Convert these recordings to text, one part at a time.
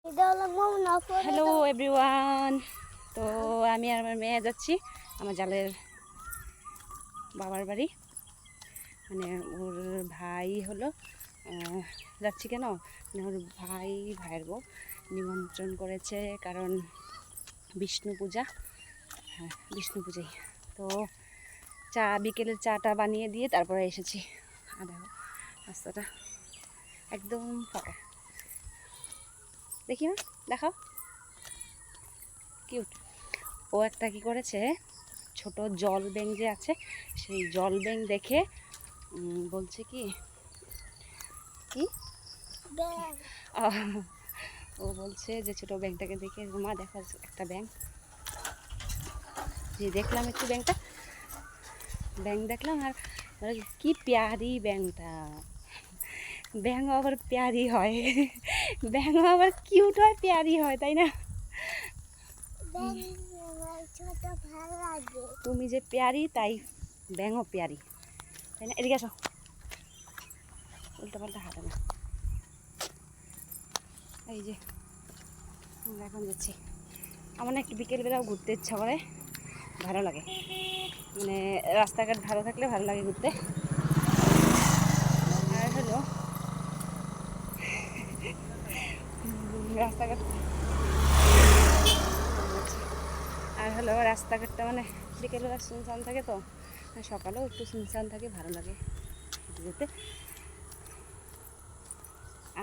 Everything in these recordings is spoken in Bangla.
Hello everyone. তো আমি আর আমার মেয়ে যাচ্ছি আমার জালের বাবার বাড়ি, মানে ওর ভাই হলো। যাচ্ছি কেন, মানে ওর ভাইয়ের বউ নিমন্ত্রণ করেছে, কারণ বিষ্ণু পূজা। হ্যাঁ, বিষ্ণু পূজাই তো বিকেলের চাটা বানিয়ে দিয়ে তারপরে এসেছি। আর দেখো রাস্তাটা একদম ফাঁকা, দেখি না, দেখাও কিউট। ও একটা কি করেছে, ছোট জল ব্যাঙ যে আছে সেই জল ব্যাঙ দেখে বলছে কি ও বলছে যে ছোট ব্যাঙটাকে দেখে, মা দেখো একটা ব্যাঙ। যে দেখলাম একটু ব্যাঙ দেখলাম, আর কি প্যারি ব্যাঙটা। ব্যাঙ আবার প্যারি হয়, ব্যাঙ আবার কিউট হয়, প্যারি হয়, তাই না? তুমি যে প্যারি তাই ব্যাঙও প্যারি, তাই না? এদিকে আসো, উল্টা পাল্টা হাঁটে না। এই যে আমরা এখন যাচ্ছি। আমার না একটু বিকেলবেলাও ঘুরতে ইচ্ছা করে, ভালো লাগে, মানে রাস্তাঘাট ভালো থাকলে ভালো লাগে ঘুরতে। আর হলো রাস্তাঘাট রাস্তাঘাটটা মানে বিকেলবেলা শুনশান থাকে, তো সকালেও একটু শুনশান থাকে, ভালো লাগে হেঁটে যেতে।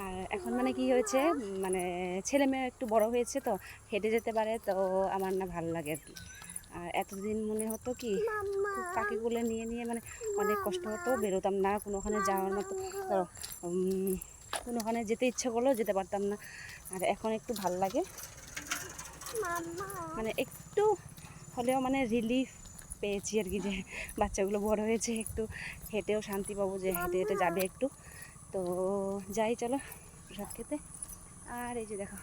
আর এখন মানে কি হয়েছে, মানে ছেলে মেয়ে একটু বড় হয়েছে, তো হেঁটে যেতে পারে, তো আমার না ভালো লাগে আর কি। আর এতদিন মনে হতো কি, কাকে কোলে নিয়ে নিয়ে মানে অনেক কষ্ট হতো, বেরোতাম না কোনোখানে যাওয়ার মতো, ধরো কোনোখানে যেতে ইচ্ছে করলেও যেতে পারতাম না। আর এখন একটু ভালো লাগে, মানে একটু হলেও মানে রিলিফ পেয়েছি আর কি, যে বাচ্চাগুলো বড় হয়েছে, একটু হেঁটেও শান্তি পাবো, যে হেঁটে হেঁটে যাবে একটু। তো যাই, চলো প্রসাদ খেতে। আর এই যে দেখো